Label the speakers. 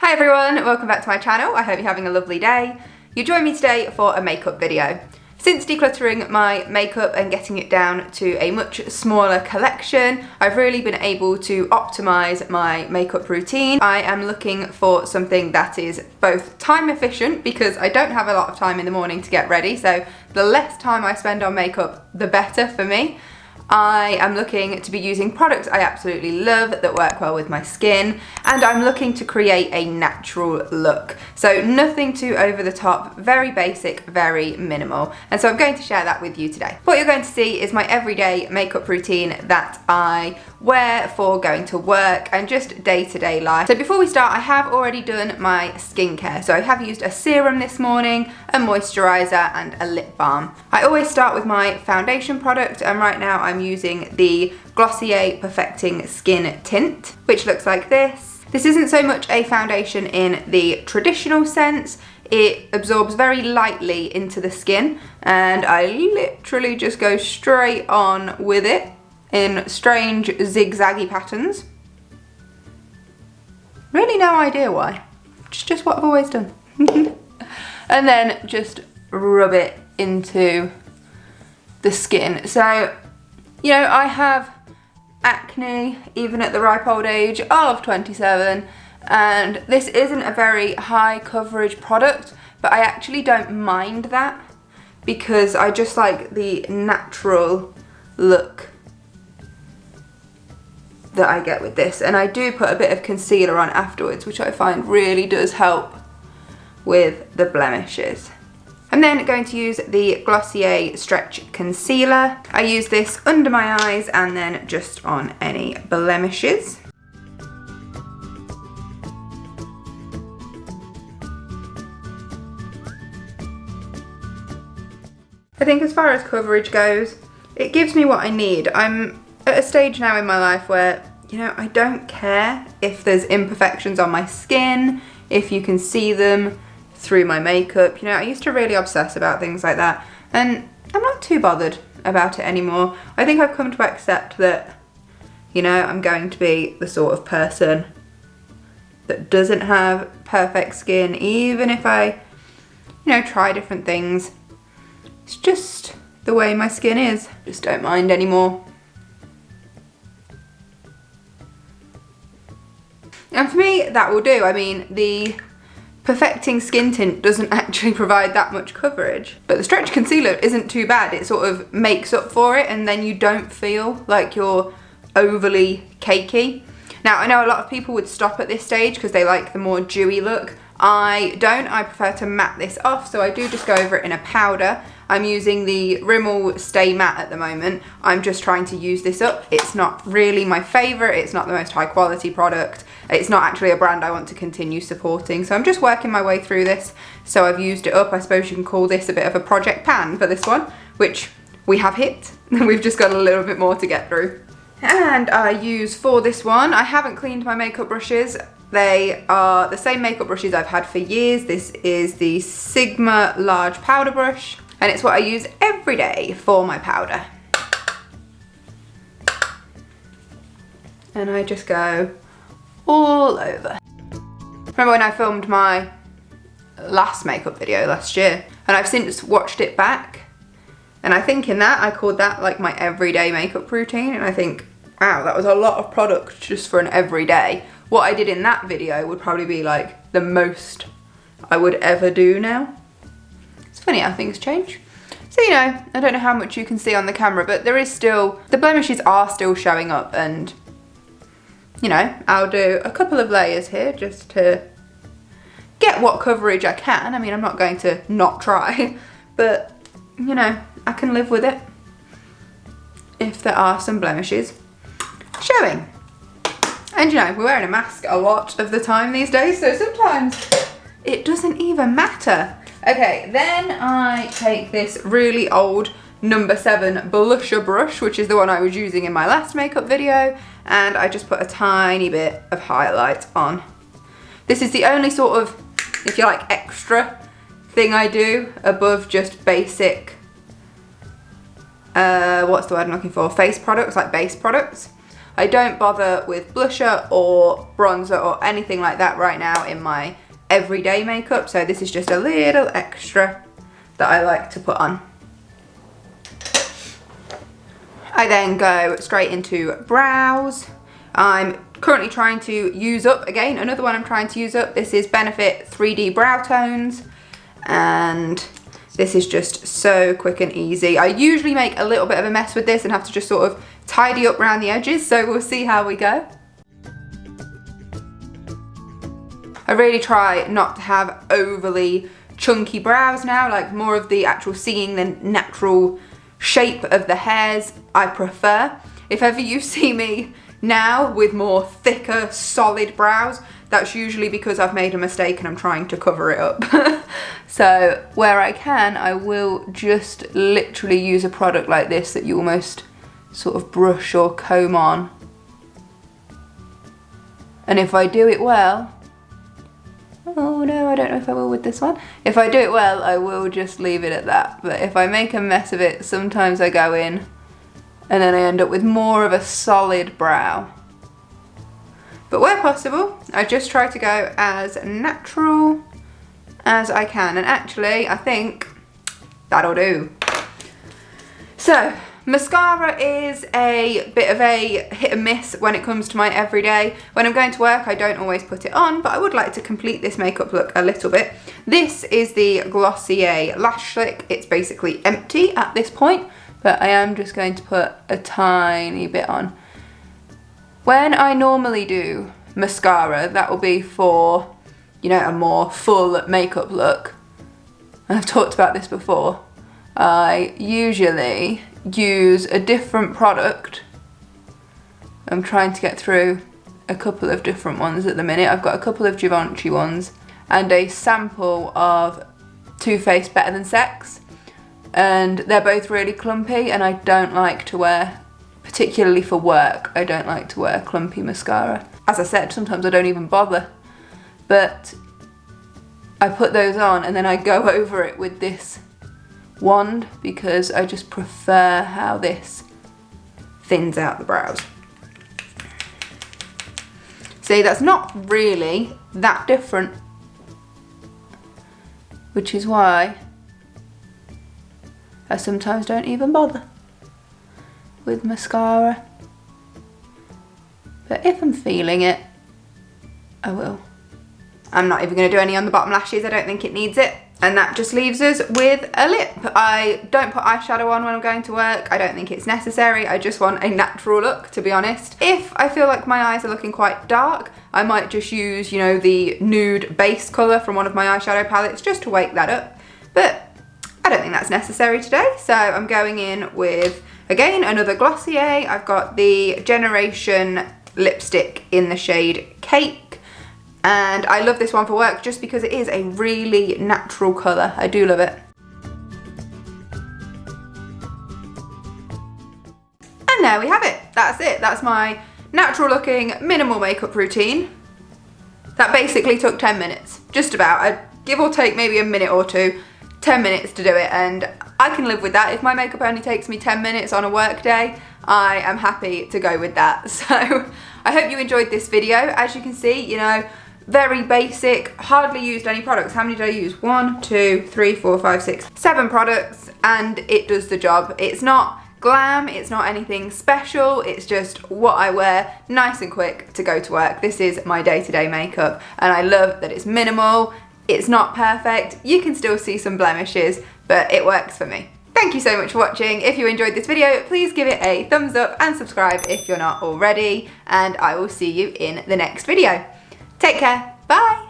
Speaker 1: Hi everyone, welcome back to my channel. I hope you're having a lovely day. You join me today for a makeup video. Since decluttering my makeup and getting it down to a much smaller collection, I've really been able to optimize my makeup routine. I am looking for something that is both time efficient, because I don't have a lot of time in the morning to get ready, so the less time I spend on makeup, the better for me. I am looking to be using products I absolutely love that work well with my skin, and I'm looking to create a natural look. So nothing too over the top, very basic, very minimal. And so I'm going to share that with you today. What you're going to see is my everyday makeup routine that I wear for going to work and just day-to-day life. So before we start, I have already done my skincare. So I have used a serum this morning, a moisturizer and a lip balm. I always start with my foundation product, and right now I'm using the Glossier Perfecting Skin Tint, which looks like this. This isn't so much a foundation in the traditional sense. It absorbs very lightly into the skin, and I literally just go straight on with it in strange zigzaggy patterns. Really no idea why. It's just what I've always done. And then just rub it into the skin. So, you know, I have acne even at the ripe old age of 27, and this isn't a very high coverage product, but I actually don't mind that because I just like the natural look that I get with this. And I do put a bit of concealer on afterwards, which I find really does help with the blemishes. I'm then going to use the Glossier Stretch Concealer. I use this under my eyes and then just on any blemishes. I think as far as coverage goes, it gives me what I need. I'm at a stage now in my life where, you know, I don't care if there's imperfections on my skin, if you can see them through my makeup. You know, I used to really obsess about things like that, and I'm not too bothered about it anymore. I think I've come to accept that, you know, I'm going to be the sort of person that doesn't have perfect skin, even if I, you know, try different things. It's just the way my skin is. Just don't mind anymore. And for me, that will do. I mean, the Perfecting Skin Tint doesn't actually provide that much coverage, but the Stretch Concealer isn't too bad. It sort of makes up for it, and then you don't feel like you're overly cakey. Now, I know a lot of people would stop at this stage because they like the more dewy look. I don't. I prefer to matte this off, so I do just go over it in a powder. I'm using the Rimmel Stay Matte at the moment. I'm just trying to use this up. It's not really my favourite. It's not the most high quality product. It's not actually a brand I want to continue supporting. So I'm just working my way through this. So I've used it up. I suppose you can call this a bit of a project pan for this one, which we have hit. We've just got a little bit more to get through. And I use for this one, I haven't cleaned my makeup brushes. They are the same makeup brushes I've had for years. This is the Sigma large powder brush, and it's what I use every day for my powder. And I just go all over. Remember when I filmed my last makeup video last year, and I've since watched it back, and I think in that I called that like my everyday makeup routine, and I think, wow, that was a lot of product just for an everyday. What I did in that video would probably be like the most I would ever do now. It's funny how things change. So, you know, I don't know how much you can see on the camera, but there is still, the blemishes are still showing up, and, you know, I'll do a couple of layers here just to get what coverage I can. I mean, I'm not going to not try, but, you know, I can live with it if there are some blemishes showing. And, you know, we're wearing a mask a lot of the time these days, so sometimes it doesn't even matter. Okay, then I take this really old number 7 blusher brush, which is the one I was using in my last makeup video, and I just put a tiny bit of highlight on. This is the only sort of, if you like, extra thing I do above just basic, what's the word I'm looking for? Face products, like base products. I don't bother with blusher or bronzer or anything like that right now in my everyday makeup, so this is just a little extra that I like to put on. I then go straight into brows. I'm currently trying to use up, again, another one I'm trying to use up. This is Benefit 3D Brow Tones, and this is just so quick and easy. I usually make a little bit of a mess with this and have to just sort of tidy up around the edges, so we'll see how we go. I really try not to have overly chunky brows now, like more of the actual seeing the natural shape of the hairs I prefer. If ever you see me now with more thicker, solid brows, that's usually because I've made a mistake and I'm trying to cover it up. So where I can, I will just literally use a product like this that you almost sort of brush or comb on. And if I do it well, oh no, I don't know if I will with this one. If I do it well, I will just leave it at that. But if I make a mess of it, sometimes I go in and then I end up with more of a solid brow. But where possible, I just try to go as natural as I can. And actually, I think that'll do. So, mascara is a bit of a hit and miss when it comes to my everyday. When I'm going to work, I don't always put it on, but I would like to complete this makeup look a little bit. This is the Glossier Lash Slick. It's basically empty at this point, but I am just going to put a tiny bit on. When I normally do mascara, that will be for, you know, a more full makeup look. And I've talked about this before. I usually use a different product. I'm trying to get through a couple of different ones at the minute. I've got a couple of Givenchy ones and a sample of Too Faced Better Than Sex, and they're both really clumpy and I don't like to wear, particularly for work, I don't like to wear clumpy mascara. As I said, sometimes I don't even bother, but I put those on and then I go over it with this wand because I just prefer how this thins out the brows. See, that's not really that different, which is why I sometimes don't even bother with mascara. But if I'm feeling it, I will. I'm not even going to do any on the bottom lashes, I don't think it needs it. And that just leaves us with a lip. I don't put eyeshadow on when I'm going to work. I don't think it's necessary. I just want a natural look, to be honest. If I feel like my eyes are looking quite dark, I might just use, you know, the nude base colour from one of my eyeshadow palettes just to wake that up. But I don't think that's necessary today. So I'm going in with, again, another Glossier. I've got the Generation lipstick in the shade Cake. And I love this one for work just because it is a really natural colour. I do love it. And there we have it. That's it. That's my natural looking minimal makeup routine. That basically took 10 minutes. Just about. I'd give or take maybe a minute or two. 10 minutes to do it, and I can live with that. If my makeup only takes me 10 minutes on a work day, I am happy to go with that. So I hope you enjoyed this video. As you can see, you know, very basic, hardly used any products. How many did I use? 1, 2, 3, 4, 5, 6, 7 products, and it does the job. It's not glam, it's not anything special, it's just what I wear, nice and quick to go to work. This is my day-to-day makeup, and I love that it's minimal. It's not perfect, you can still see some blemishes, but it works for me. Thank you so much for watching. If you enjoyed this video, please give it a thumbs up and subscribe if you're not already, and I will see you in the next video. Take care, bye!